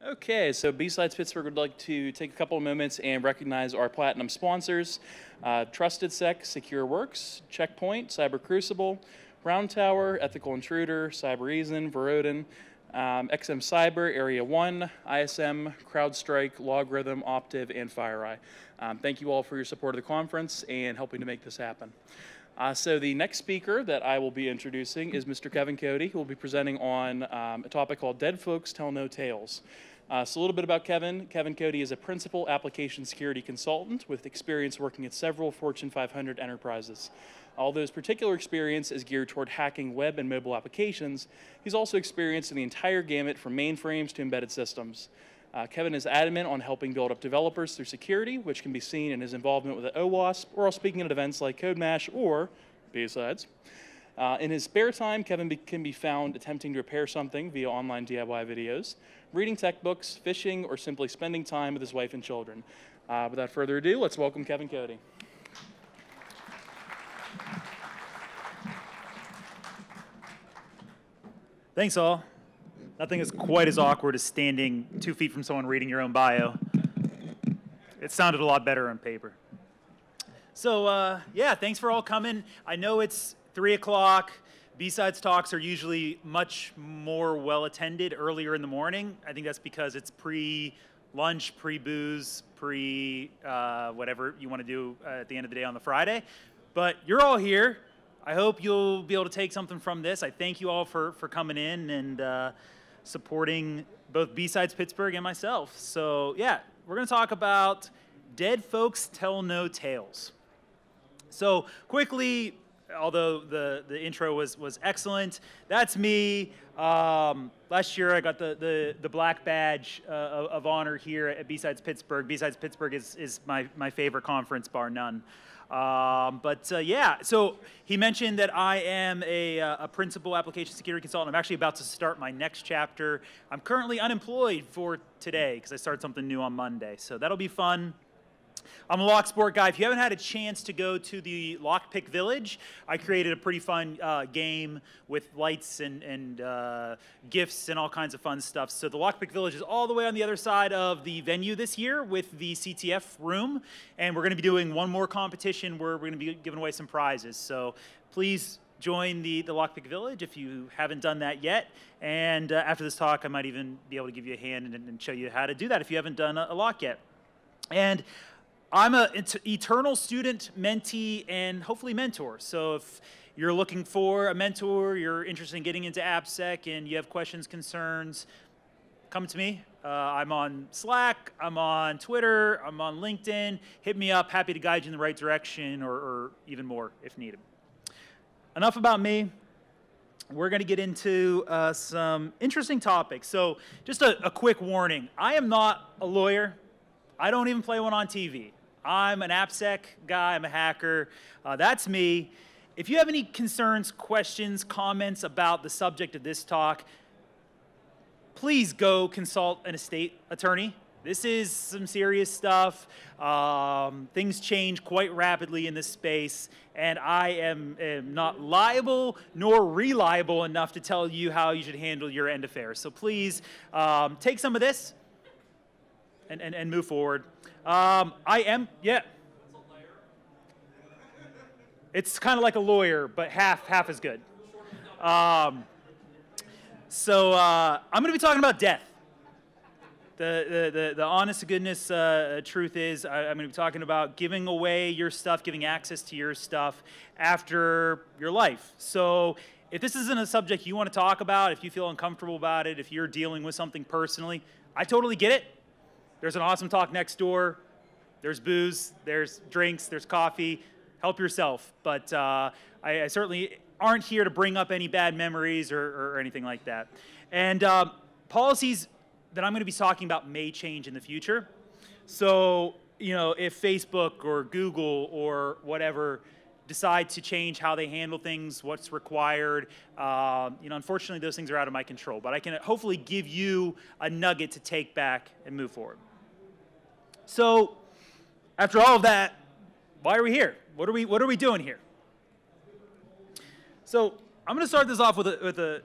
Okay, so BSides Pittsburgh would like to take a couple of moments and recognize our platinum sponsors, Trusted Sec, Secure Works, Checkpoint, Cyber Crucible, Round Tower, Ethical Intruder, CyberEason, Verodin, XM Cyber, Area 1, ISM, CrowdStrike, Logarithm, Optiv, and FireEye. Thank you all for your support of the conference and helping to make this happen. So the next speaker that I will be introducing is Mr. Kevin Cody, who will be presenting on a topic called Dead Folks Tell No Tales. So a little bit about Kevin. Kevin Cody is a principal application security consultant with experience working at several Fortune 500 enterprises. Although his particular experience is geared toward hacking web and mobile applications, he's also experienced in the entire gamut from mainframes to embedded systems. Kevin is adamant on helping build up developers through security, which can be seen in his involvement with the OWASP, or speaking at events like CodeMash or BSides. In his spare time, Kevin can be found attempting to repair something via online DIY videos, reading tech books, fishing, or simply spending time with his wife and children. Without further ado, let's welcome Kevin Cody. Thanks, all. Nothing is quite as awkward as standing 2 feet from someone reading your own bio. It sounded a lot better on paper. So, yeah, thanks for all coming. I know it's 3 o'clock. BSides talks are usually much more well-attended earlier in the morning. I think that's because it's pre-lunch, pre-booze, whatever you want to do at the end of the day on the Friday. But you're all here. I hope you'll be able to take something from this. I thank you all for coming in and supporting both BSides Pittsburgh and myself. So yeah, we're going to talk about Dead Folks Tell No Tales. So quickly, although the intro was excellent, that's me. Last year I got the black badge of honor here at BSides Pittsburgh. BSides Pittsburgh is my favorite conference, bar none. Yeah, so he mentioned that I am a principal application security consultant. I'm actually about to start my next chapter. I'm currently unemployed for today because I start something new on Monday, so that'll be fun. I'm a lock sport guy. If you haven't had a chance to go to the Lockpick Village, I created a pretty fun game with lights and gifts and all kinds of fun stuff. So the Lockpick Village is all the way on the other side of the venue this year with the CTF room, and we're going to be doing one more competition where we're going to be giving away some prizes. So please join the Lockpick Village if you haven't done that yet. And after this talk, I might even be able to give you a hand and show you how to do that if you haven't done a lock yet. And I'm an eternal student, mentee, and hopefully mentor. So if you're looking for a mentor, you're interested in getting into AppSec, and you have questions, concerns, come to me. I'm on Slack, I'm on Twitter, I'm on LinkedIn. Hit me up, happy to guide you in the right direction or even more if needed. Enough about me. We're going to get into some interesting topics. So just a quick warning. I am not a lawyer. I don't even play one on TV. I'm an AppSec guy, I'm a hacker, that's me. If you have any concerns, questions, comments about the subject of this talk, please go consult an estate attorney. This is some serious stuff. Things change quite rapidly in this space, and I am not liable nor reliable enough to tell you how you should handle your end affairs. So please take some of this and move forward. Yeah. It's kind of like a lawyer, but half as good. I'm going to be talking about death. The honest to goodness truth is I'm going to be talking about giving away your stuff, giving access to your stuff after your life. So if this isn't a subject you want to talk about, if you feel uncomfortable about it, if you're dealing with something personally, I totally get it. There's an awesome talk next door. There's booze, there's drinks, there's coffee. Help yourself. But I certainly aren't here to bring up any bad memories or anything like that. And policies that I'm going to be talking about may change in the future. So, you know, if Facebook or Google or whatever decide to change how they handle things, what's required, you know, unfortunately those things are out of my control. But I can hopefully give you a nugget to take back and move forward. So, after all of that, why are we here? What are we doing here? So I'm going to start this off with a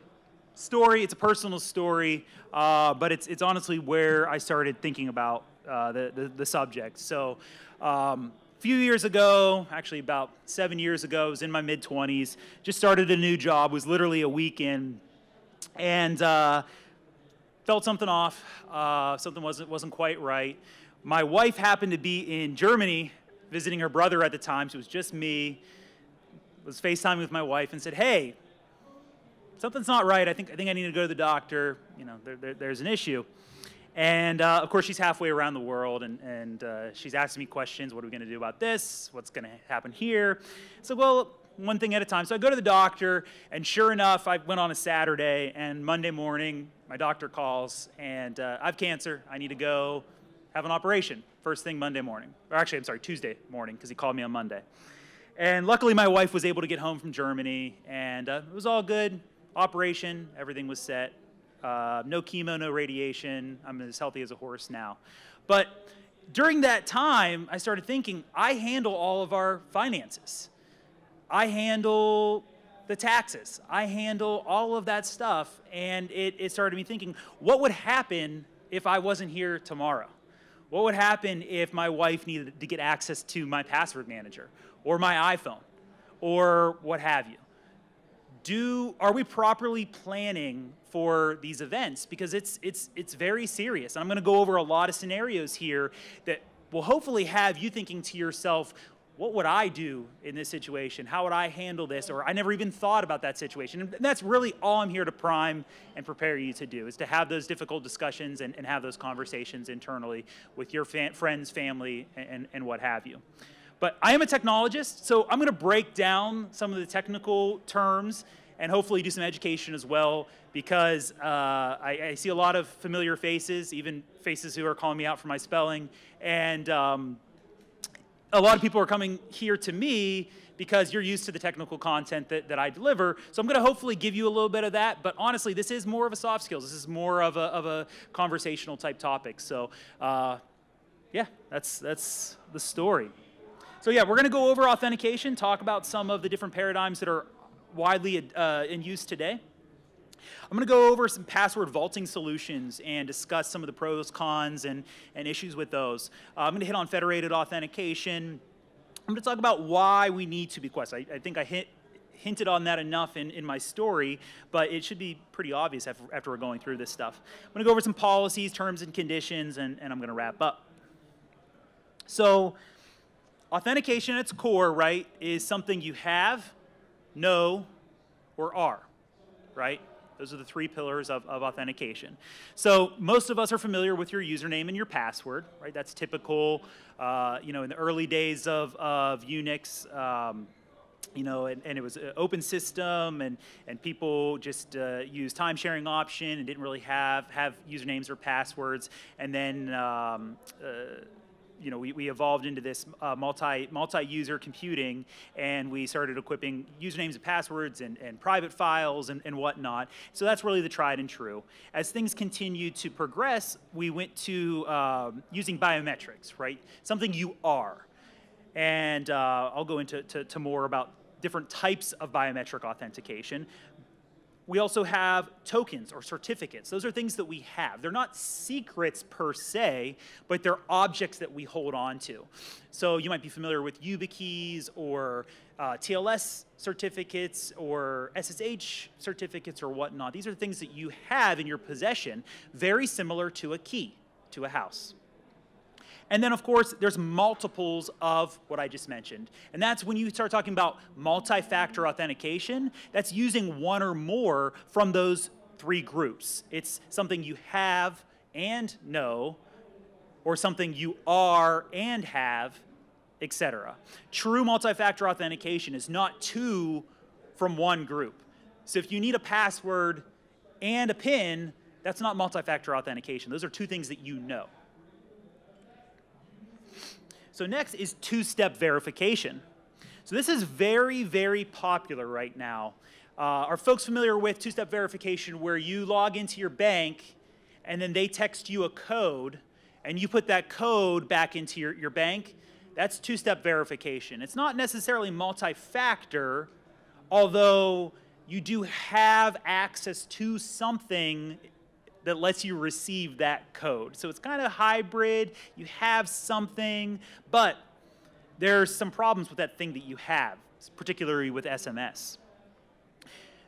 story. It's a personal story, but it's honestly where I started thinking about the subject. So a few years ago, actually about 7 years ago, I was in my mid-20s, just started a new job, was literally a week in, and felt something off. Something wasn't quite right. My wife happened to be in Germany visiting her brother at the time, so it was just me. Was FaceTiming with my wife and said, "Hey, something's not right. I think I need to go to the doctor. You know, there's an issue." And of course, she's halfway around the world, and she's asking me questions. What are we going to do about this? What's going to happen here? So, well, one thing at a time. So I go to the doctor, and sure enough, I went on a Saturday, and Monday morning, my doctor calls, and I have cancer. I need to go have an operation first thing Monday morning. Or actually, I'm sorry, Tuesday morning, because he called me on Monday. And luckily, my wife was able to get home from Germany, and it was all good. Operation, everything was set. No chemo, no radiation. I'm as healthy as a horse now. But during that time, I started thinking, I handle all of our finances. I handle the taxes. I handle all of that stuff. And it started me thinking, what would happen if I wasn't here tomorrow? What would happen if my wife needed to get access to my password manager or my iPhone or what have you? Are we properly planning for these events? Because it's very serious. And I'm going to go over a lot of scenarios here that will hopefully have you thinking to yourself, what would I do in this situation? How would I handle this? Or I never even thought about that situation. And that's really all I'm here to prime and prepare you to do, is to have those difficult discussions and have those conversations internally with your friends, family, and what have you. But I am a technologist, so I'm going to break down some of the technical terms and hopefully do some education as well, because I see a lot of familiar faces, even faces who are calling me out for my spelling. And a lot of people are coming here to me because you're used to the technical content that I deliver. So I'm going to hopefully give you a little bit of that. But honestly, this is more of a soft skills. This is more of a conversational type topic. So yeah, that's the story. So yeah, we're going to go over authentication, talk about some of the different paradigms that are widely in use today. I'm going to go over some password vaulting solutions and discuss some of the pros, cons, and issues with those. I'm going to hit on federated authentication. I'm going to talk about why we need to be Quest. I think I hinted on that enough in my story, but it should be pretty obvious after we're going through this stuff. I'm going to go over some policies, terms, and conditions, and I'm going to wrap up. So authentication at its core, right, is something you have, know, or are, right? Those are the three pillars of authentication. So most of us are familiar with your username and your password, right? That's typical, you know, in the early days of Unix, you know, and it was an open system, and people just used time-sharing option and didn't really have usernames or passwords. And then you know, we evolved into this multi-user computing, and we started equipping usernames and passwords and private files and whatnot. So that's really the tried and true. As things continued to progress, we went to using biometrics, right? Something you are. And I'll go into more about different types of biometric authentication. We also have tokens or certificates. Those are things that we have. They're not secrets per se, but they're objects that we hold on to. So you might be familiar with YubiKeys or TLS certificates or SSH certificates or whatnot. These are things that you have in your possession, very similar to a key to a house. And then, of course, there's multiples of what I just mentioned. And that's when you start talking about multi-factor authentication. That's using one or more from those three groups. It's something you have and know, or something you are and have, etc. True multi-factor authentication is not two from one group. So if you need a password and a PIN, that's not multi-factor authentication. Those are two things that you know. So next is two-step verification. So this is very, very popular right now. Are folks familiar with two-step verification, where you log into your bank and then they text you a code and you put that code back into your bank? That's two-step verification. It's not necessarily multi-factor, although you do have access to something that lets you receive that code. So it's kind of hybrid. You have something, but there's some problems with that thing that you have, particularly with SMS.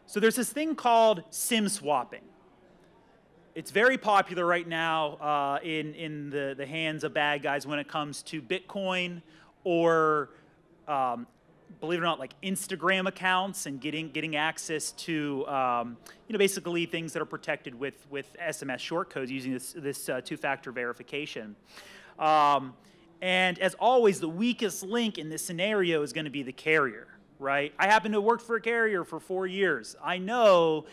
So there's this thing called SIM swapping. It's very popular right now in the hands of bad guys when it comes to Bitcoin or, believe it or not, like Instagram accounts and getting access to, basically things that are protected with SMS shortcodes using this two-factor verification. And as always, the weakest link in this scenario is going to be the carrier, right? I happen to have worked for a carrier for 4 years. I know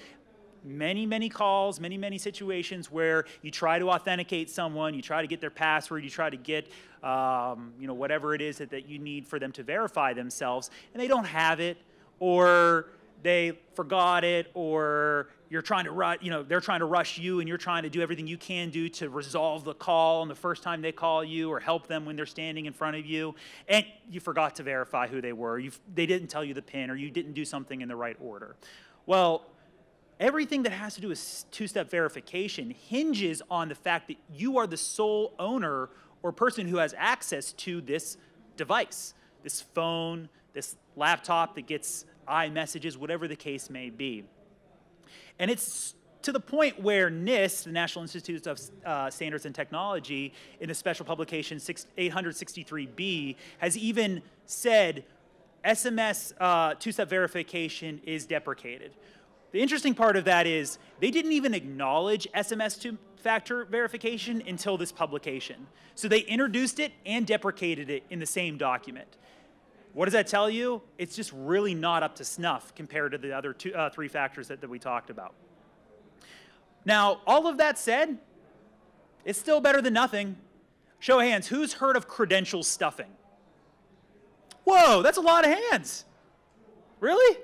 many calls, many situations where you try to authenticate someone, you try to get their password, you try to get whatever it is that you need for them to verify themselves, and they don't have it, or they forgot it, or you're trying to they're trying to rush you, and you're trying to do everything you can do to resolve the call on the first time they call you, or help them when they're standing in front of you, and you forgot to verify who they were. They didn't tell you the PIN, or you didn't do something in the right order. Well, everything that has to do with two-step verification hinges on the fact that you are the sole owner or person who has access to this device, this phone, this laptop that gets iMessages, whatever the case may be. And it's to the point where NIST, the National Institute of Standards and Technology, in a special publication 863B, has even said SMS two-step verification is deprecated. The interesting part of that is they didn't even acknowledge SMS two-factor verification until this publication. So they introduced it and deprecated it in the same document. What does that tell you? It's just really not up to snuff compared to the other three factors that we talked about. Now, all of that said, it's still better than nothing. Show of hands, who's heard of credential stuffing? Whoa, that's a lot of hands. Really?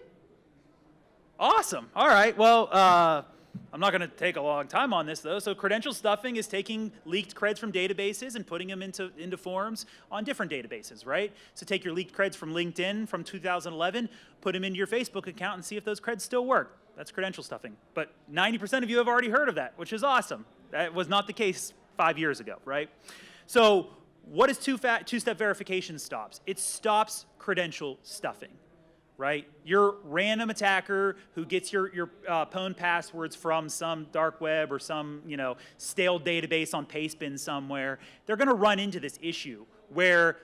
Awesome. All right. Well, I'm not going to take a long time on this, though. So credential stuffing is taking leaked creds from databases and putting them into forms on different databases, right? So take your leaked creds from LinkedIn from 2011, put them into your Facebook account, and see if those creds still work. That's credential stuffing. But 90% of you have already heard of that, which is awesome. That was not the case 5 years ago, right? So what does two-step verification stops? It stops credential stuffing. Right? Your random attacker who gets your pwn passwords from some dark web or some stale database on pastebin somewhere, they're going to run into this issue where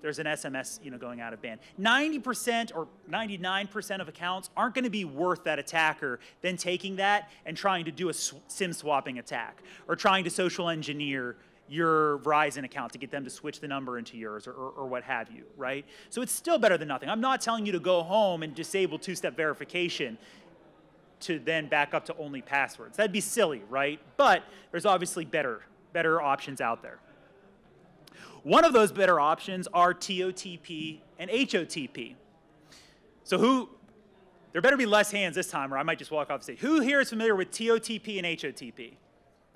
there's an SMS going out of band. 90% or 99% of accounts aren't going to be worth that attacker then taking that and trying to do a SIM swapping attack or trying to social engineer your Verizon account to get them to switch the number into yours or what have you, right? So it's still better than nothing. I'm not telling you to go home and disable two-step verification to then back up to only passwords. That'd be silly, right? But there's obviously better options out there. One of those better options are TOTP and HOTP. So there better be less hands this time or I might just walk off stage. Who here is familiar with TOTP and HOTP?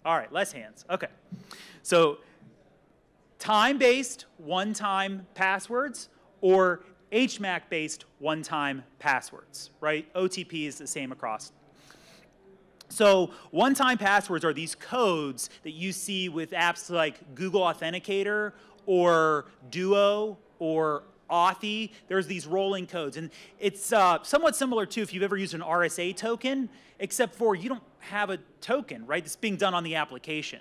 All right, less hands. Okay. So time-based one-time passwords or HMAC-based one-time passwords, right? OTP is the same across. So one-time passwords are these codes that you see with apps like Google Authenticator or Duo or Authy. There's these rolling codes. And it's somewhat similar to if you've ever used an RSA token, except for you don't have a token, right? It's being done on the application.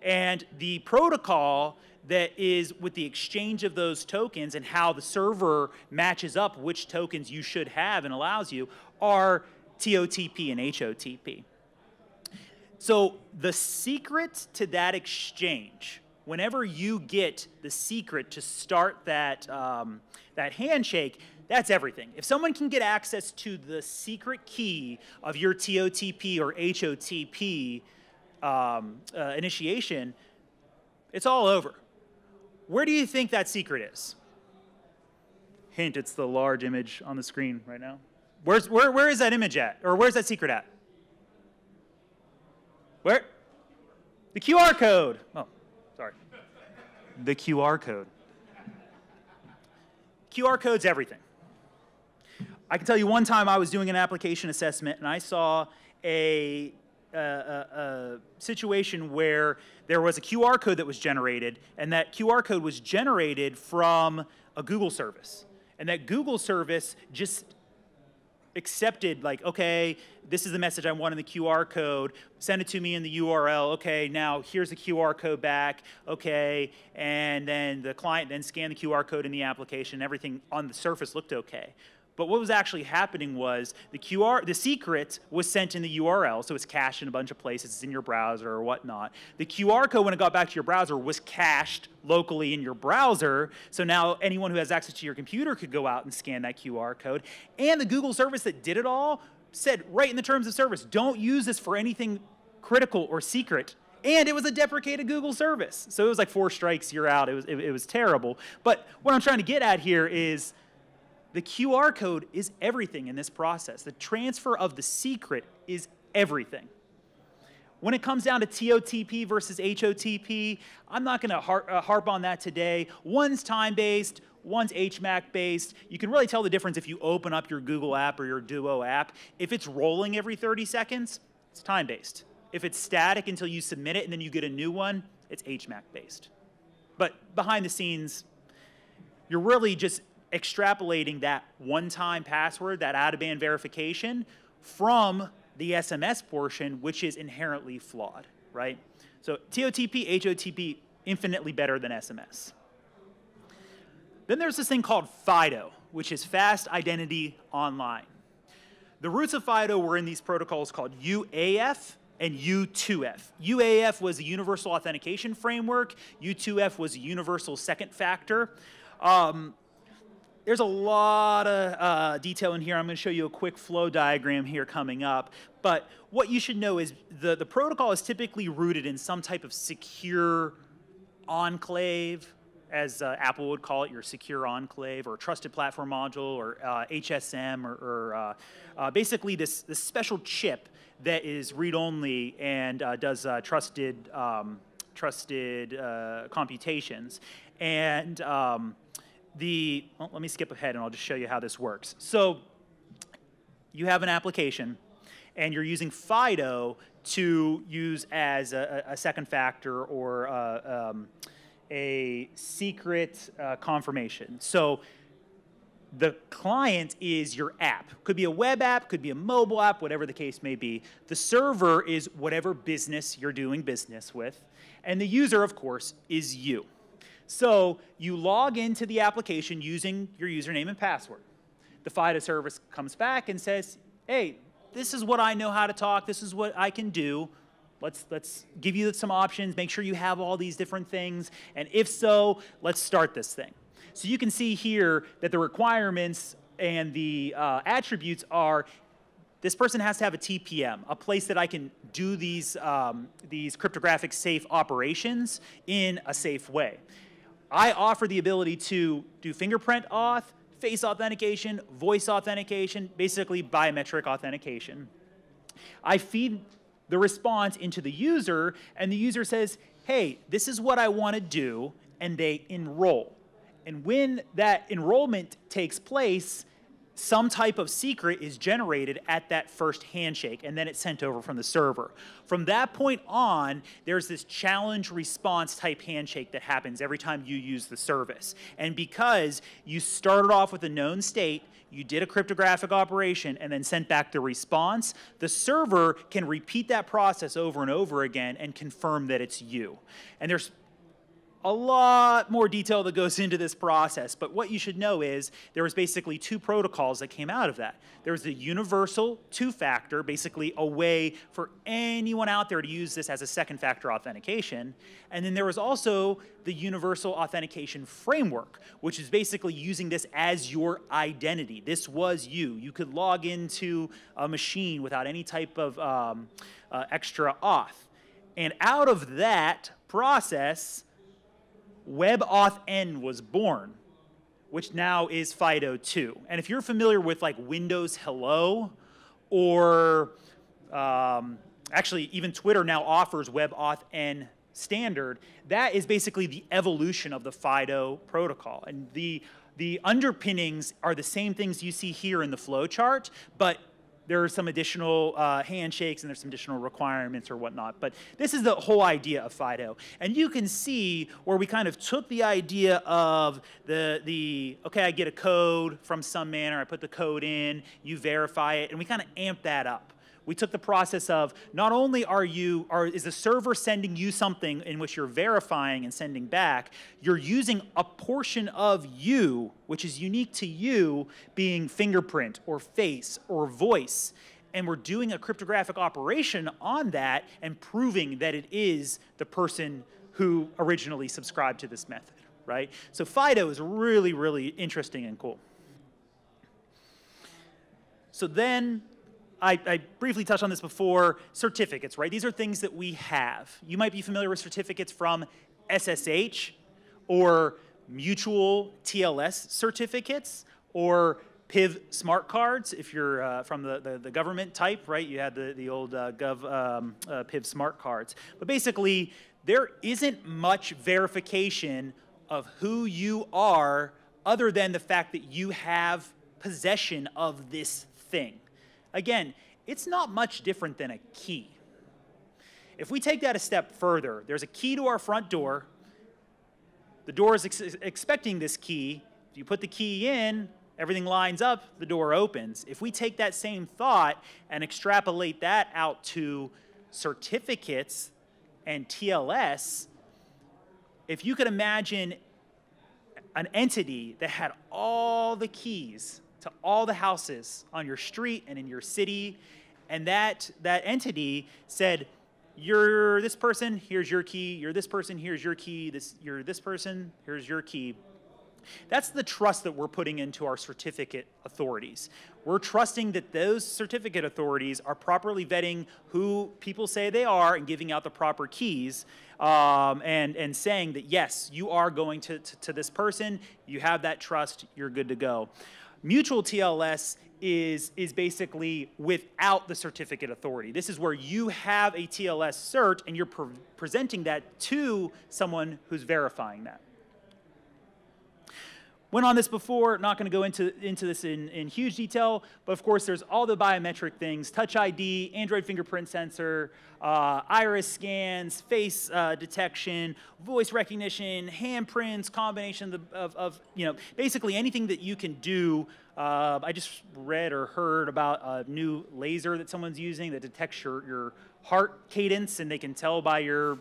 And the protocol that is with the exchange of those tokens and how the server matches up which tokens you should have and allows you are TOTP and HOTP. So the secret to that exchange, whenever you get the secret to start that, that handshake, that's everything. If someone can get access to the secret key of your TOTP or HOTP initiation, it's all over. Where do you think that secret is? Hint, it's the large image on the screen right now. Where is that image at? Or where's that secret at? Where? The QR code. Oh, sorry. The QR code. QR code's everything. I can tell you one time I was doing an application assessment and I saw a situation where there was a QR code that was generated, and that QR code was generated from a Google service. And that Google service just accepted, like, okay, this is the message I want in the QR code, send it to me in the URL, okay, now here's the QR code back, okay, and then the client then scanned the QR code in the application, everything on the surface looked okay. But what was actually happening was the secret was sent in the URL, so it's cached in a bunch of places, it's in your browser or whatnot. The QR code, when it got back to your browser, was cached locally in your browser, so now anyone who has access to your computer could go out and scan that QR code. And the Google service that did it all said right in the terms of service, don't use this for anything critical or secret. And it was a deprecated Google service. So it was like 4 strikes, you're out. It was terrible. But what I'm trying to get at here is the QR code is everything in this process. The transfer of the secret is everything. When it comes down to TOTP versus HOTP, I'm not going to harp on that today. One's time-based, one's HMAC-based. You can really tell the difference if you open up your Google app or your Duo app. If it's rolling every 30 seconds, it's time-based. If it's static until you submit it and then you get a new one, it's HMAC-based. But behind the scenes, you're really just extrapolating that one-time password, that out-of-band verification, from the SMS portion, which is inherently flawed, right? So TOTP, HOTP, infinitely better than SMS. Then there's this thing called Fido, which is Fast Identity Online. The roots of Fido were in these protocols called UAF and U2F. UAF was a universal authentication framework. U2F was a universal second factor. There's a lot of detail in here. I'm going to show you a quick flow diagram here coming up. But what you should know is the protocol is typically rooted in some type of secure enclave, as Apple would call it, your secure enclave, or trusted platform module, or HSM, or basically this special chip that is read-only and does trusted computations. And well, let me skip ahead and I'll just show you how this works. So you have an application and you're using Fido to use as a second factor or a secret confirmation. So the client is your app. Could be a web app, could be a mobile app, whatever the case may be. The server is whatever business you're doing business with. And the user, of course, is you. So you log into the application using your username and password. The Fido service comes back and says, hey, this is what I know how to talk. This is what I can do. Let's give you some options. Make sure you have all these different things. And if so, let's start this thing. So you can see here that the requirements and the attributes are, this person has to have a TPM, a place that I can do these cryptographic safe operations in a safe way. I offer the ability to do fingerprint auth, face authentication, voice authentication, basically biometric authentication. I feed the response into the user, and the user says, hey, this is what I want to do, and they enroll. And when that enrollment takes place, some type of secret is generated at that first handshake, and then it's sent over from the server. From that point on, there's this challenge response type handshake that happens every time you use the service. And because you started off with a known state, you did a cryptographic operation, and then sent back the response, the server can repeat that process over and over again and confirm that it's you. And there's a lot more detail that goes into this process, but what you should know is there was basically 2 protocols that came out of that. There was the universal 2-factor, basically a way for anyone out there to use this as a second factor authentication, and then there was also the universal authentication framework, which is basically using this as your identity. This was you. You could log into a machine without any type of extra auth. And out of that process, WebAuthn was born, which now is Fido 2. And if you're familiar with like Windows Hello, or actually even Twitter now offers WebAuthn standard, that is basically the evolution of the Fido protocol. And the The underpinnings are the same things you see here in the flow chart, but there are some additional handshakes and there's some additional requirements or whatnot. But this is the whole idea of Fido. And you can see where we kind of took the idea of okay, I get a code from some manner, I put the code in, you verify it, and we kind of amped that up. We took the process of not only is the server sending you something in which you're verifying and sending back, you're using a portion of you, which is unique to you, being fingerprint or face or voice. And we're doing a cryptographic operation on that and proving that it is the person who originally subscribed to this method, right? So Fido is really, really interesting and cool. So then, I briefly touched on this before, certificates, right? These are things that we have. You might be familiar with certificates from SSH or mutual TLS certificates or PIV smart cards if you're from the government type, right? You had the old PIV smart cards. But basically, there isn't much verification of who you are other than the fact that you have possession of this thing. Again, it's not much different than a key. If we take that a step further, there's a key to our front door. The door is expecting this key. If you put the key in, everything lines up, the door opens. If we take that same thought and extrapolate that out to certificates and TLS, if you could imagine an entity that had all the keys to all the houses on your street and in your city, and that entity said, you're this person, here's your key, you're this person, here's your key, you're this person, here's your key. That's the trust that we're putting into our certificate authorities. We're trusting that those certificate authorities are properly vetting who people say they are and giving out the proper keys and saying that, yes, you are going to this person, you have that trust, you're good to go. Mutual TLS is basically without the certificate authority. This is where you have a TLS cert and you're presenting that to someone who's verifying that. Went on this before, not going to go into this in huge detail, but of course there's all the biometric things, Touch ID, Android fingerprint sensor, iris scans, face detection, voice recognition, handprints, combination of basically anything that you can do. I just read or heard about a new laser that someone's using that detects your heart cadence, and they can tell by your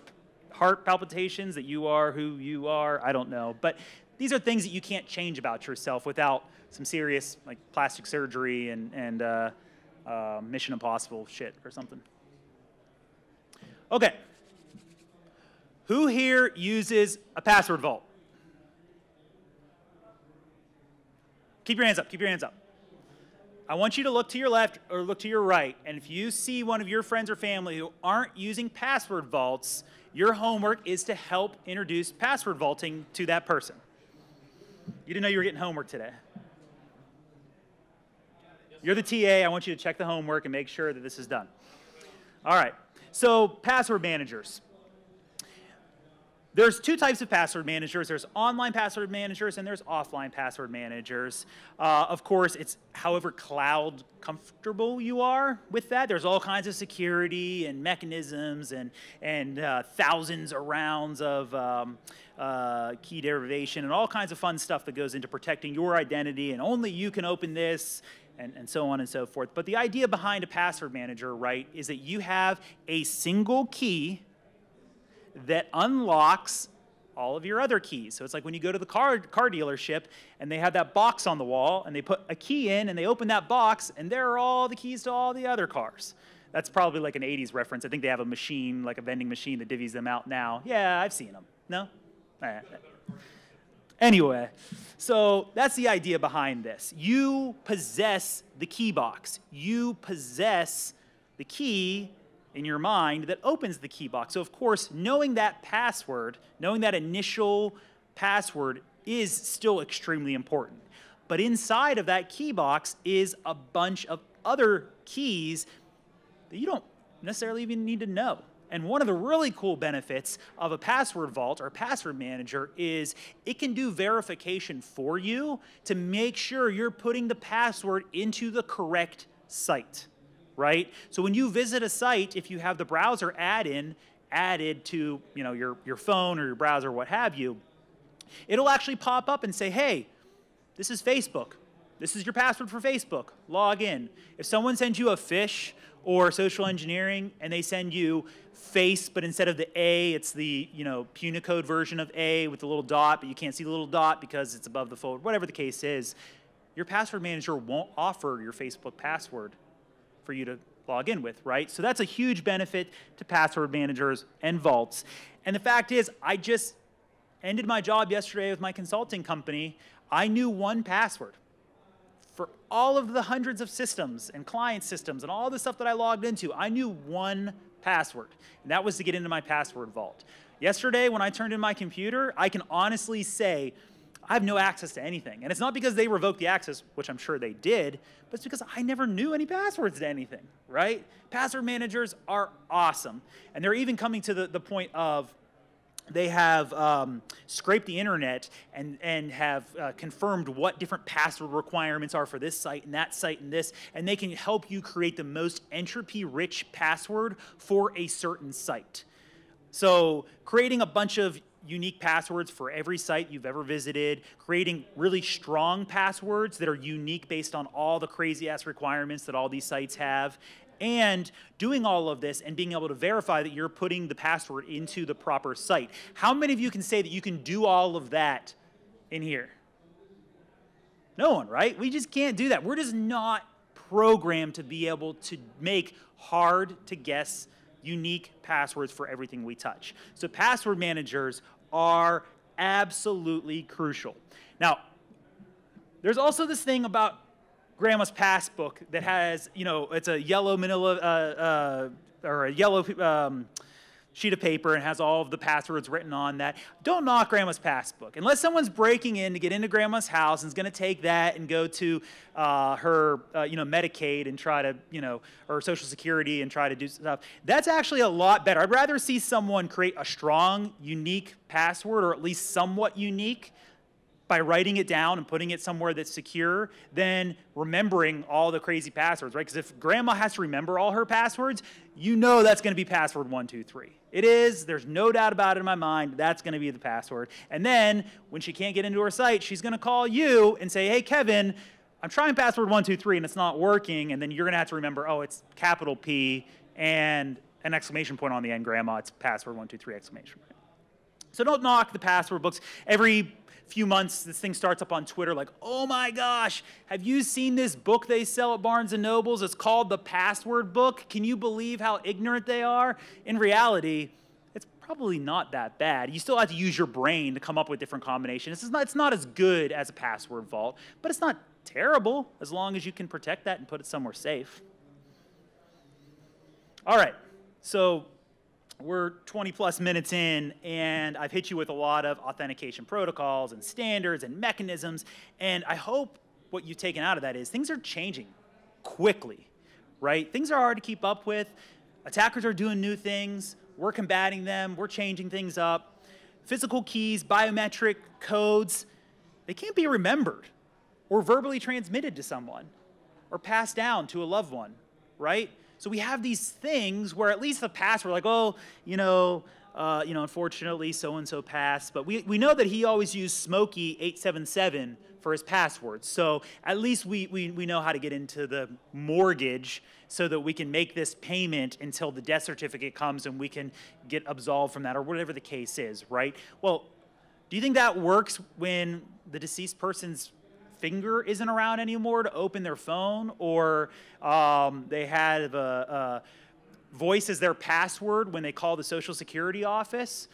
heart palpitations that you are who you are. I don't know, but these are things that you can't change about yourself without some serious like plastic surgery and Mission Impossible shit or something. Okay. Who here uses a password vault? Keep your hands up. Keep your hands up. I want you to look to your left or look to your right, and if you see one of your friends or family who aren't using password vaults, your homework is to help introduce password vaulting to that person. You didn't know you were getting homework today. You're the TA. I want you to check the homework and make sure that this is done. All right. So password managers. There's two types of password managers. There's online password managers and there's offline password managers. Of course, it's however cloud comfortable you are with that. There's all kinds of security and mechanisms and thousands of rounds of key derivation and all kinds of fun stuff that goes into protecting your identity, and only you can open this, and so on and so forth. But the idea behind a password manager, right, is that you have a single key that unlocks all of your other keys. So it's like when you go to the car dealership and they have that box on the wall and they put a key in and they open that box and there are all the keys to all the other cars. That's probably like an 80s reference. I think they have a machine, like a vending machine that divvies them out now. Yeah, I've seen them. No? Anyway, so that's the idea behind this. You possess the key box. You possess the key in your mind that opens the key box. So of course, knowing that password, knowing that initial password is still extremely important. But inside of that key box is a bunch of other keys that you don't necessarily even need to know. And one of the really cool benefits of a password vault or password manager is it can do verification for you to make sure you're putting the password into the correct site, right? So when you visit a site, if you have the browser add-in added to your phone or your browser, what have you, it'll actually pop up and say, hey, this is Facebook. This is your password for Facebook. Log in. If someone sends you a phish or social engineering and they send you face, but instead of the A, it's the Punicode version of A with the little dot, but you can't see the little dot because it's above the fold, whatever the case is, your password manager won't offer your Facebook password for you to log in with, right? So that's a huge benefit to password managers and vaults. And the fact is, I just ended my job yesterday with my consulting company. I knew one password for all of the hundreds of systems and client systems and all the stuff that I logged into. I knew one password, and that was to get into my password vault. Yesterday, when I turned in my computer, I can honestly say I have no access to anything. And it's not because they revoked the access, which I'm sure they did, but it's because I never knew any passwords to anything, right? Password managers are awesome. And they're even coming to the point of they have scraped the internet and have confirmed what different password requirements are for this site and that site and this, and they can help you create the most entropy-rich password for a certain site. So creating a bunch of unique passwords for every site you've ever visited, creating really strong passwords that are unique based on all the crazy-ass requirements that all these sites have, and doing all of this and being able to verify that you're putting the password into the proper site. How many of you can say that you can do all of that in here? No one, right? We just can't do that. We're just not programmed to be able to make hard-to-guess unique passwords for everything we touch. So password managers are absolutely crucial. Now, there's also this thing about Grandma's Passbook that has, it's a yellow manila, or a yellow sheet of paper and has all of the passwords written on that. Don't knock Grandma's Passbook. Unless someone's breaking in to get into Grandma's house and is going to take that and go to her, Medicaid and try to, or Social Security and try to do stuff, that's actually a lot better. I'd rather see someone create a strong, unique password, or at least somewhat unique, by writing it down and putting it somewhere that's secure than remembering all the crazy passwords, right? Because if Grandma has to remember all her passwords, that's going to be password 123. It is. There's no doubt about it in my mind. That's going to be the password. And then when she can't get into her site, she's going to call you and say, hey, Kevin, I'm trying password 123 and it's not working. And then you're going to have to remember, oh, it's capital P and an exclamation point on the end, Grandma. It's password 123 exclamation point. So don't knock the password books. Every few months, this thing starts up on Twitter like, oh my gosh, have you seen this book they sell at Barnes & Nobles? It's called The Password Book. Can you believe how ignorant they are? In reality, it's probably not that bad. You still have to use your brain to come up with different combinations. It's not as good as a password vault, but it's not terrible as long as you can protect that and put it somewhere safe. All right, so we're 20 plus minutes in, and I've hit you with a lot of authentication protocols and standards and mechanisms, and I hope what you've taken out of that is things are changing quickly, right? Things are hard to keep up with. Attackers are doing new things. We're combating them. We're changing things up. Physical keys, biometric codes, they can't be remembered or verbally transmitted to someone or passed down to a loved one, right? So we have these things where at least the past, we're like, oh, unfortunately, so-and-so passed. But we know that he always used Smokey877 for his passwords. So at least we know how to get into the mortgage so that we can make this payment until the death certificate comes and we can get absolved from that, or whatever the case is, right? Well, do you think that works when the deceased person's finger isn't around anymore to open their phone, or they have a voice as their password when they call the Social Security office?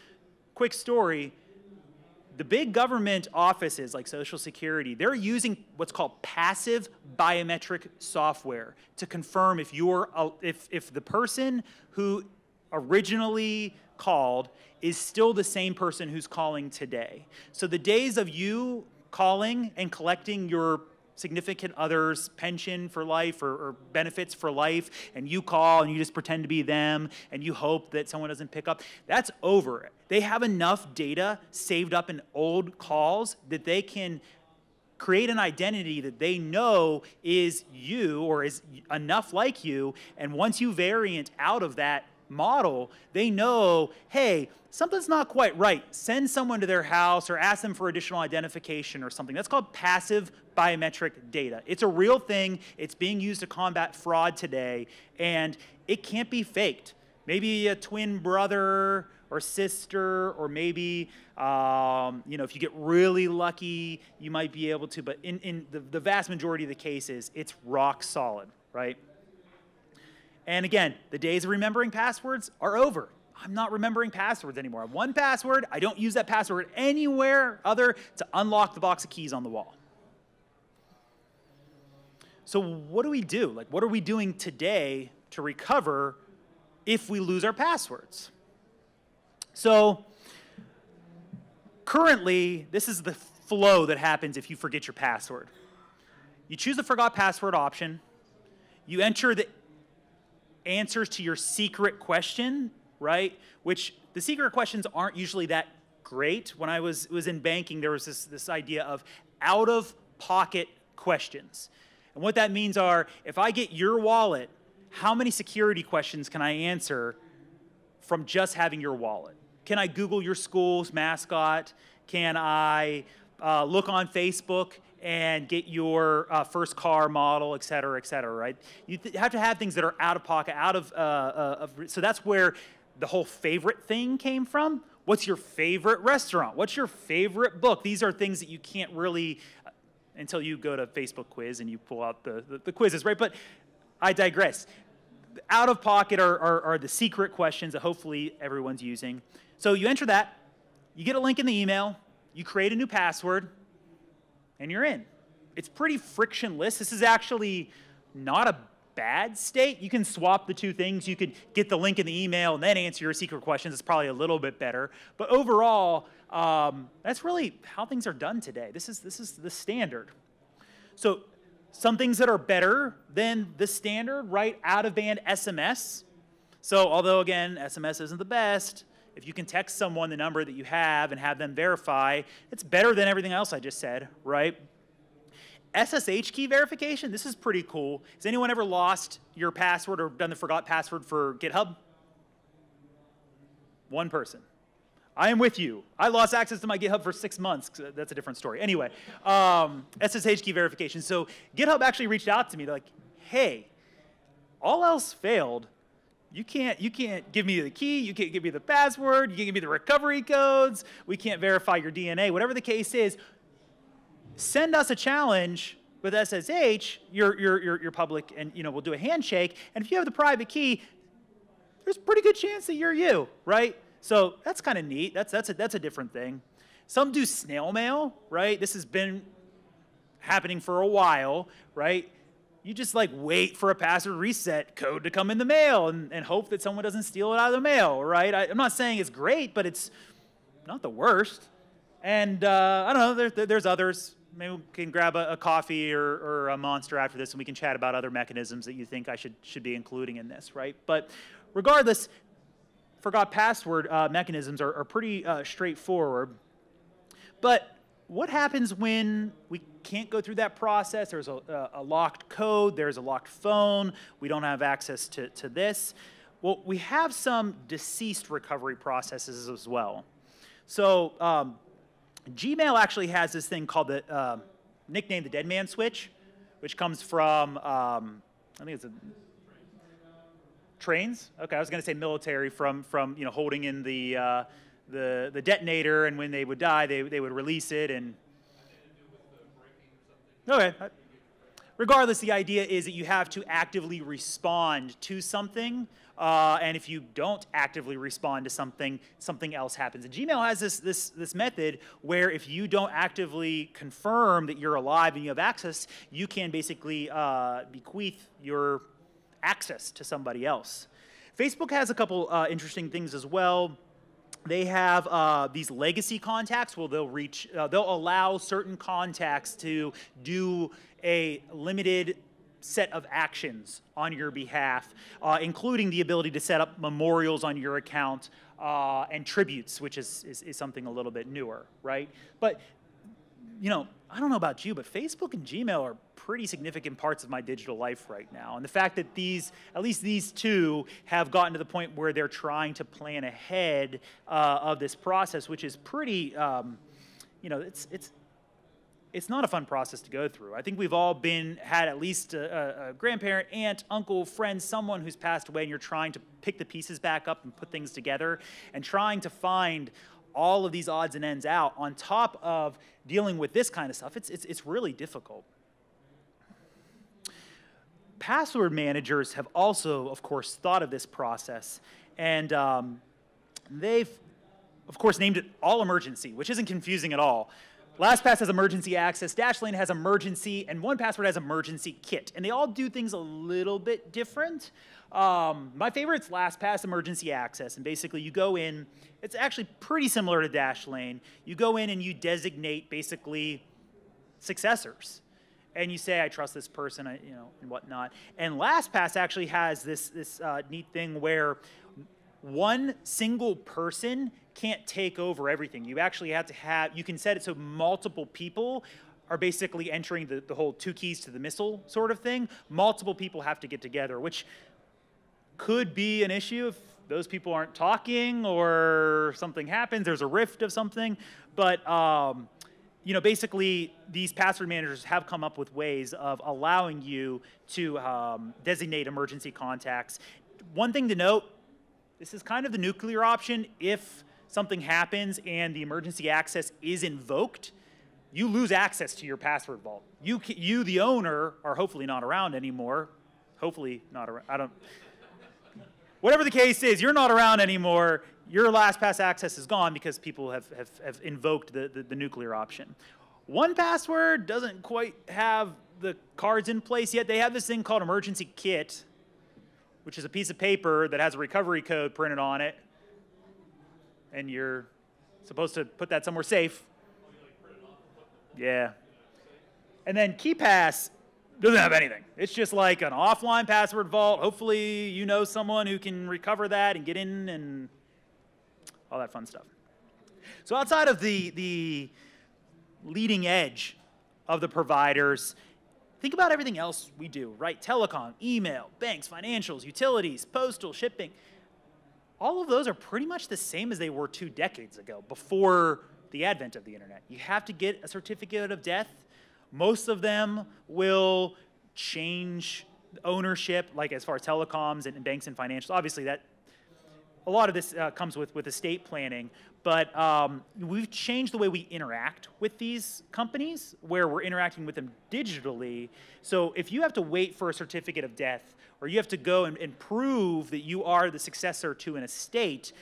Quick story, the big government offices like Social Security, they're using what's called passive biometric software to confirm if if the person who originally called is still the same person who's calling today. So the days of you calling and collecting your significant other's pension for life or benefits for life, and you call and you just pretend to be them and you hope that someone doesn't pick up, that's over. They have enough data saved up in old calls that they can create an identity that they know is you or is enough like you, and once you variant out of that model, they know, hey, something's not quite right. Send someone to their house or ask them for additional identification or something. That's called passive biometric data. It's a real thing. It's being used to combat fraud today, and it can't be faked. Maybe a twin brother or sister, or maybe, if you get really lucky, you might be able to, but in the vast majority of the cases, it's rock solid, right? And again, the days of remembering passwords are over. I'm not remembering passwords anymore. I have one password. I don't use that password anywhere other to unlock the box of keys on the wall. So what do we do? Like, what are we doing today to recover if we lose our passwords? So currently, this is the flow that happens if you forget your password. You choose the forgot password option. You enter the answers to your secret question, right? Which the secret questions aren't usually that great. When I was in banking, there was this idea of out-of-pocket questions. And what that means are, if I get your wallet, how many security questions can I answer from just having your wallet? Can I Google your school's mascot? Can I look on Facebook and get your first car model, et cetera, right? You have to have things that are out of pocket, so that's where the whole favorite thing came from. What's your favorite restaurant? What's your favorite book? These are things that you can't really, until you go to Facebook quiz and you pull out the quizzes, right? But I digress. Out of pocket are the secret questions that hopefully everyone's using. So you enter that, you get a link in the email, you create a new password, and you're in. It's pretty frictionless. This is actually not a bad state. You can swap the two things. You could get the link in the email and then answer your secret questions. It's probably a little bit better. But overall, that's really how things are done today. This is the standard. So some things that are better than the standard, right? Out-of-band SMS. So although, again, SMS isn't the best, if you can text someone the number that you have and have them verify, it's better than everything else I just said, right? SSH key verification, this is pretty cool. Has anyone ever lost your password or done the forgot password for GitHub? One person. I am with you. I lost access to my GitHub for 6 months. That's a different story. Anyway, SSH key verification. So GitHub actually reached out to me. They're like, hey, all else failed. You can't give me the key, you can't give me the password, you can't give me the recovery codes, we can't verify your DNA, whatever the case is, send us a challenge with SSH, your public, and we'll do a handshake, and if you have the private key, there's a pretty good chance that you're you, right? So that's kind of neat, that's a different thing. Some do snail mail, right? This has been happening for a while, right? You just wait for a password reset code to come in the mail and hope that someone doesn't steal it out of the mail, right? I'm not saying it's great, but it's not the worst. And I don't know, there's others. Maybe we can grab a coffee or a Monster after this and we can chat about other mechanisms that you think I should be including in this, right? But regardless, forgot password mechanisms are pretty straightforward. But what happens when we can't go through that process? There's a locked code, there's a locked phone, we don't have access to this. Well, we have some deceased recovery processes as well. So Gmail actually has this thing called the nickname the Deadman Switch, which comes from, I think it's trains? Okay, I was going to say military from holding in the detonator, and when they would die, they would release it. And okay. Regardless, the idea is that you have to actively respond to something, and if you don't actively respond to something, something else happens. And Gmail has this method where if you don't actively confirm that you're alive and you have access, you can basically bequeath your access to somebody else. Facebook has a couple interesting things as well. They have these legacy contacts where they'll allow certain contacts to do a limited set of actions on your behalf, including the ability to set up memorials on your account and tributes, which is something a little bit newer, right? But, you know, I don't know about you, but Facebook and Gmail are pretty significant parts of my digital life right now. And the fact that at least these two, have gotten to the point where they're trying to plan ahead of this process, which is pretty, you know, it's not a fun process to go through. I think we've all had at least a grandparent, aunt, uncle, friend, someone who's passed away, and you're trying to pick the pieces back up and put things together, and trying to find all of these odds and ends out on top of dealing with this kind of stuff. It's really difficult. Password managers have also, of course, thought of this process, and they've, of course, named it all emergency, which isn't confusing at all. Lastpass has emergency access, Dashlane has emergency, and 1Password has emergency kit. And they all do things a little bit different. My favorite's Lastpass emergency access. And basically you go in, it's actually pretty similar to Dashlane. You go in and you designate basically successors. And you say, I trust this person, you know, and whatnot. And Lastpass actually has this neat thing where one single person can't take over everything. You actually have to have, you can set it so multiple people are basically entering the whole 2 keys to the missile sort of thing. Multiple people have to get together, which could be an issue if those people aren't talking or something happens, there's a rift of something. But you know, basically these password managers have come up with ways of allowing you to designate emergency contacts. One thing to note, this is kind of the nuclear option. If something happens and the emergency access is invoked, you lose access to your password vault. You, the owner, are hopefully not around anymore. Hopefully not around. Whatever the case is, you're not around anymore. Your LastPass access is gone because people have invoked the nuclear option. 1Password doesn't quite have the cards in place yet. They have this thing called emergency kit, which is a piece of paper that has a recovery code printed on it. And you're supposed to put that somewhere safe. Yeah. And then KeePass doesn't have anything. It's just like an offline password vault. Hopefully you know someone who can recover that and get in and all that fun stuff. So outside of the leading edge of the providers, think about everything else we do, right? Telecom, email, banks, financials, utilities, postal, shipping. All of those are pretty much the same as they were 2 decades ago, before the advent of the internet. You have to get a certificate of death. Most of them will change ownership, like as far as telecoms and banks and financials. Obviously, that a lot of this comes with estate planning, but we've changed the way we interact with these companies, where we're interacting with them digitally. So if you have to wait for a certificate of death, or you have to go and prove that you are the successor to an estate,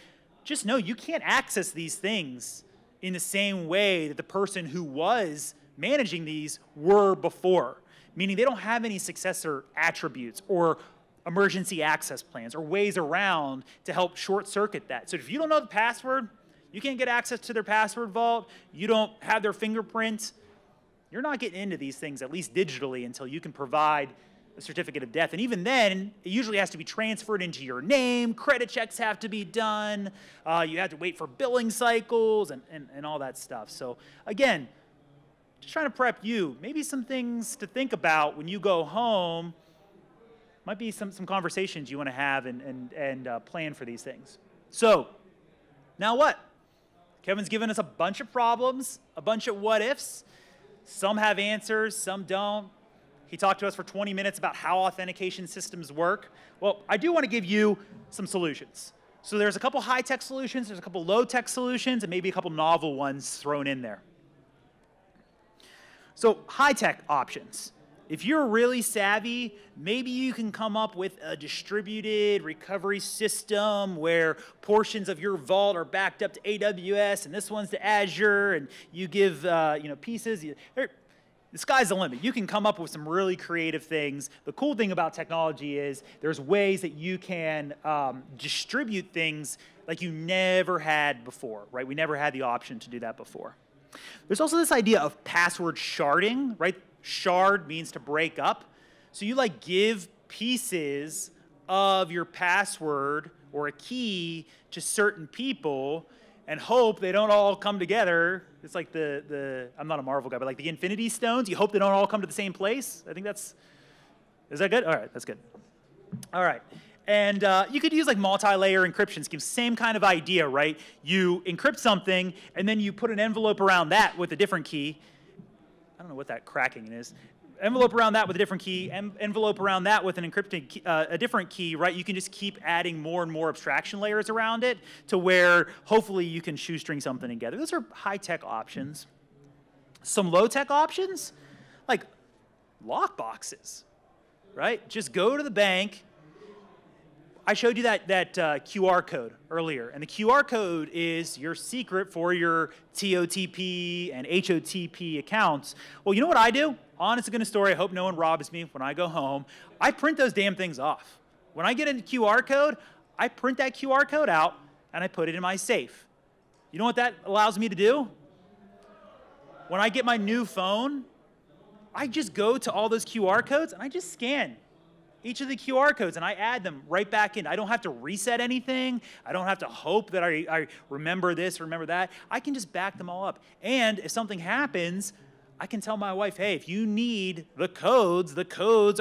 just know you can't access these things in the same way that the person who was managing these were before. Meaning they don't have any successor attributes or emergency access plans or ways around to help short circuit that. So if you don't know the password, you can't get access to their password vault, you don't have their fingerprint, you're not getting into these things, at least digitally, until you can provide a certificate of death. And even then, it usually has to be transferred into your name, credit checks have to be done, you have to wait for billing cycles and all that stuff. So again, just trying to prep you, maybe some things to think about when you go home. Might be some conversations you want to have and plan for these things. So, now what? Kevin's given us a bunch of problems, a bunch of what ifs. Some have answers, some don't. He talked to us for 20 minutes about how authentication systems work. Well, I do want to give you some solutions. So there's a couple high-tech solutions, there's a couple low-tech solutions, and maybe a couple novel ones thrown in there. So high-tech options. If you're really savvy, maybe you can come up with a distributed recovery system where portions of your vault are backed up to AWS and this one's to Azure, and you give pieces. The sky's the limit. You can come up with some really creative things. The cool thing about technology is there's ways that you can distribute things like you never had before, right? We never had the option to do that before. There's also this idea of password sharding, right? Shard means to break up. So you like give pieces of your password or a key to certain people and hope they don't all come together. It's like I'm not a Marvel guy, but like the Infinity Stones, you hope they don't all come to the same place. I think is that good? All right, that's good. All right. And you could use like multi-layer encryption schemes, same kind of idea, right? You encrypt something, and then you put an envelope around that with a different key. I don't know what that cracking is. Envelope around that with a different key, envelope around that with an encrypted key, a different key, right? You can just keep adding more and more abstraction layers around it to where hopefully you can shoestring something together. Those are high-tech options. Some low-tech options, like lockboxes, right? Just go to the bank. I showed you that QR code earlier, and the QR code is your secret for your TOTP and HOTP accounts. Well, you know what I do? Honest to goodness story, I hope no one robs me when I go home. I print those damn things off. When I get a QR code, I print that QR code out, and I put it in my safe. You know what that allows me to do? When I get my new phone, I just go to all those QR codes, and I just scan each of the QR codes, and I add them right back in. I don't have to reset anything. I don't have to hope that I remember this, remember that. I can just back them all up. And if something happens, I can tell my wife, hey, if you need the codes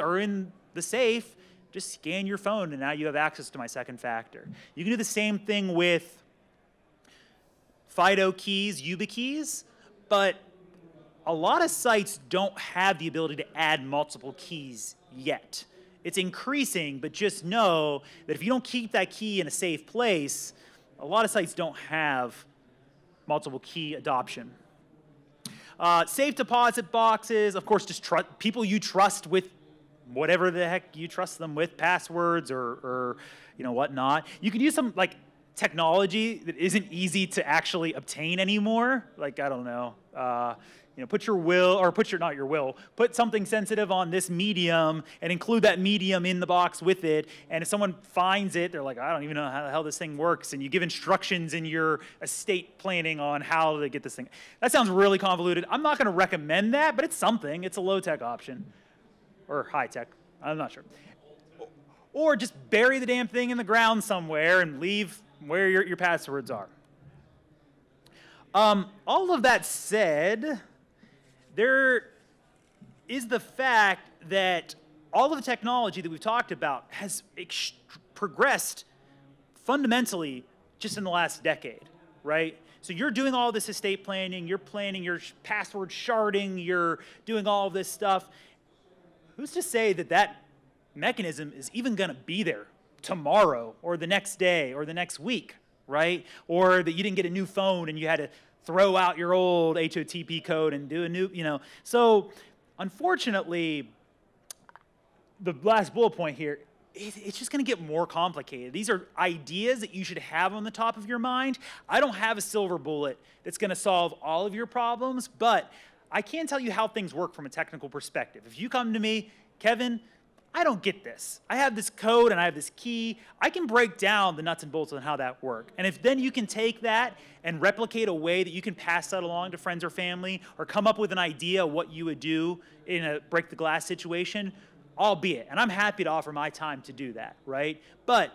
are in the safe. Just scan your phone, and now you have access to my second factor. You can do the same thing with Fido keys, YubiKeys, but a lot of sites don't have the ability to add multiple keys yet. It's increasing, but just know that if you don't keep that key in a safe place, a lot of sites don't have multiple key adoption. Safe deposit boxes, of course, just people you trust with whatever the heck you trust them with, passwords or whatnot. You can use some like technology that isn't easy to actually obtain anymore. Like, I don't know. Put something sensitive on this medium and include that medium in the box with it. And if someone finds it, they're like, I don't even know how the hell this thing works. And you give instructions in your estate planning on how to get this thing. That sounds really convoluted. I'm not going to recommend that, but it's something. It's a low-tech option. Or high-tech. I'm not sure. Or just bury the damn thing in the ground somewhere and leave where your passwords are. All of that said, there is the fact that all of the technology that we've talked about has progressed fundamentally just in the last decade, right? So you're doing all this estate planning, you're planning your password sharding, you're doing all of this stuff. Who's to say that that mechanism is even going to be there tomorrow or the next day or the next week, right? Or that you didn't get a new phone and you had to throw out your old HOTP code and do a new, So unfortunately, the last bullet point here, it's just going to get more complicated. These are ideas that you should have on the top of your mind. I don't have a silver bullet that's going to solve all of your problems, but I can tell you how things work from a technical perspective. If you come to me, Kevin, I don't get this. I have this code and I have this key. I can break down the nuts and bolts on how that work. And if then you can take that and replicate a way that you can pass that along to friends or family or come up with an idea of what you would do in a break the glass situation, albeit. And I'm happy to offer my time to do that, right? But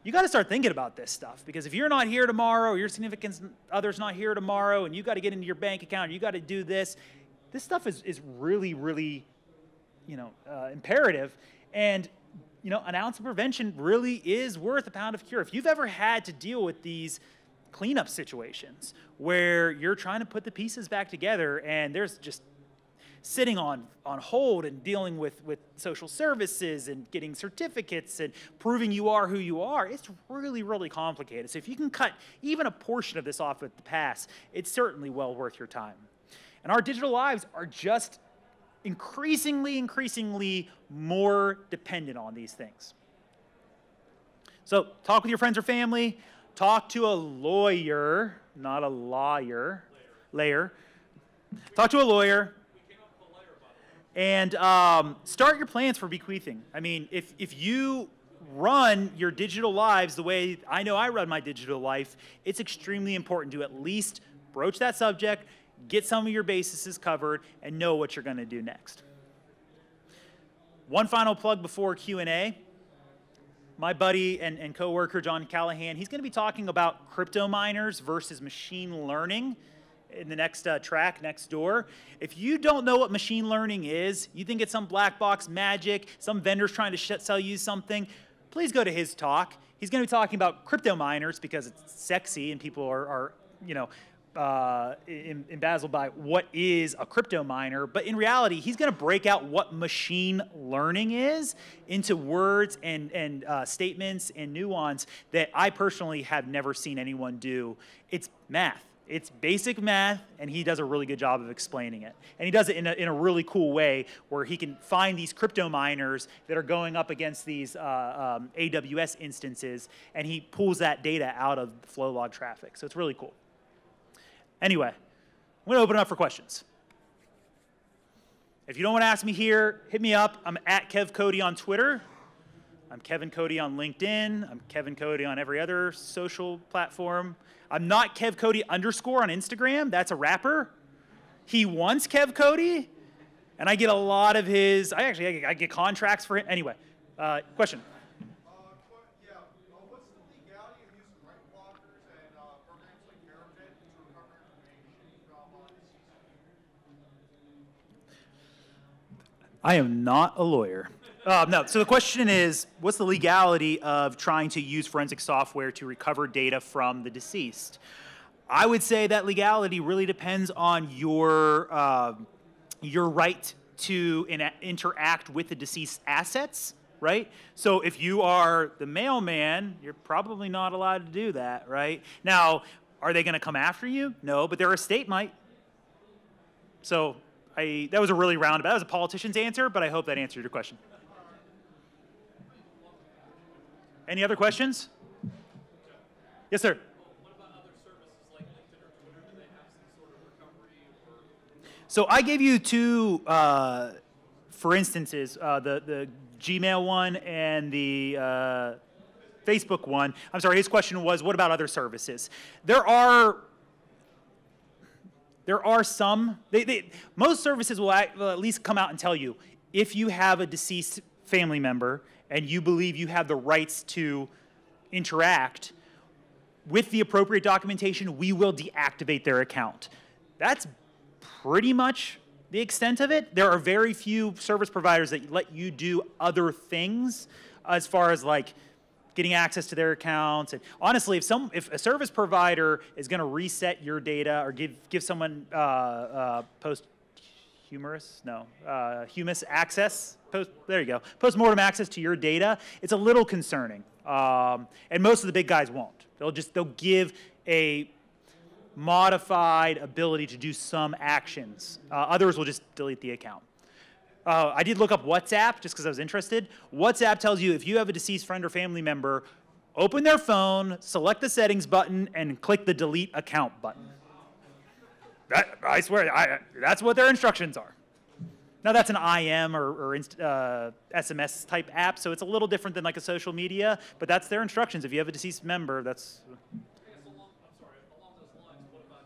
you got to start thinking about this stuff, because if you're not here tomorrow or your significant other's not here tomorrow and you got to get into your bank account, you got to do this stuff is really, really imperative. And, an ounce of prevention really is worth a pound of cure. If you've ever had to deal with these cleanup situations where you're trying to put the pieces back together and there's just sitting on hold and dealing with social services and getting certificates and proving you are who you are, it's really, really complicated. So if you can cut even a portion of this off at the pass, it's certainly well worth your time. And our digital lives are just increasingly more dependent on these things. So talk with your friends or family. Talk to a lawyer, not a lawyer. Layer. Talk to a lawyer. And start your plans for bequeathing. I mean, if you run your digital lives the way I know I run my digital life, it's extremely important to at least broach that subject, get some of your bases covered, and know what you're going to do next. One final plug before Q&A. My buddy and coworker, John Callahan, he's going to be talking about crypto miners versus machine learning in the next track, next door. If you don't know what machine learning is, you think it's some black box magic, some vendor's trying to sell you something, please go to his talk. He's going to be talking about crypto miners because it's sexy and people are you know, embezzled by what is a crypto miner, but in reality, he's going to break out what machine learning is into words and statements and nuance that I personally have never seen anyone do. It's math. It's basic math, and he does a really good job of explaining it. And he does it in a really cool way where he can find these crypto miners that are going up against these AWS instances, and he pulls that data out of flow log traffic. So it's really cool. Anyway, I'm going to open it up for questions. If you don't want to ask me here, hit me up. I'm at KevCody on Twitter. I'm Kevin Cody on LinkedIn. I'm Kevin Cody on every other social platform. I'm not KevCody _ on Instagram. That's a rapper. He wants KevCody, and I get a lot of his. I get contracts for him. Anyway, question. Yeah, what's the legality of using write blockers and programs like Verifit to recover information from deceased? I am not a lawyer. No, so the question is, what's the legality of trying to use forensic software to recover data from the deceased? I would say that legality really depends on your right to interact with the deceased assets, right? So if you are the mailman, you're probably not allowed to do that, right? Now, are they going to come after you? No, but their estate might. So that was a really roundabout. That was a politician's answer, but I hope that answered your question. Any other questions? Yes, sir. What about other services like LinkedIn or Twitter? Do they have some sort of recovery? So I gave you two, for instances, the Gmail one and the Facebook one. I'm sorry, his question was, what about other services? There are some. Most services will at least come out and tell you, if you have a deceased family member and you believe you have the rights to interact with the appropriate documentation, we will deactivate their account. That's pretty much the extent of it. There are very few service providers that let you do other things as far as like getting access to their accounts. And honestly, if a service provider is going to reset your data or give someone humus access, post-mortem access to your data, it's a little concerning. And most of the big guys won't. They'll give a modified ability to do some actions. Others will just delete the account. I did look up WhatsApp just because I was interested. WhatsApp tells you if you have a deceased friend or family member, open their phone, select the settings button, and click the delete account button. I swear, that's what their instructions are. Now that's an IM or SMS type app, so it's a little different than like a social media, but that's their instructions. If you have a deceased member, that's... Along those lines, what about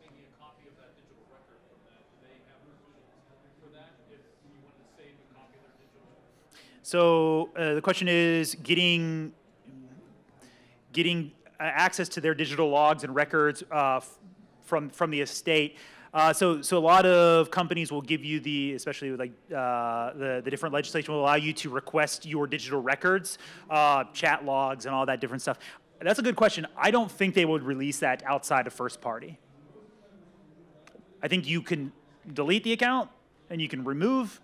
maybe a copy of that digital record from that? Do they have permissions for that if you wanted to save a copy of their digital record? So the question is getting access to their digital logs and records from the estate. So a lot of companies will give you especially with like the different legislation will allow you to request your digital records, chat logs, and all that different stuff. That's a good question. I don't think they would release that outside of first party. I think you can delete the account and you can remove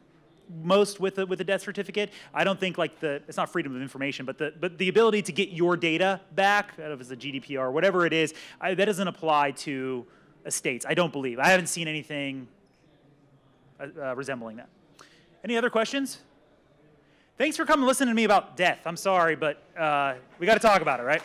most with a death certificate. I don't think like it's not freedom of information, but the ability to get your data back, I don't know if it's the GDPR or whatever it is, that doesn't apply to estates. I don't believe. I haven't seen anything resembling that. Any other questions? Thanks for coming and listening to me about death. I'm sorry, but we got to talk about it, right?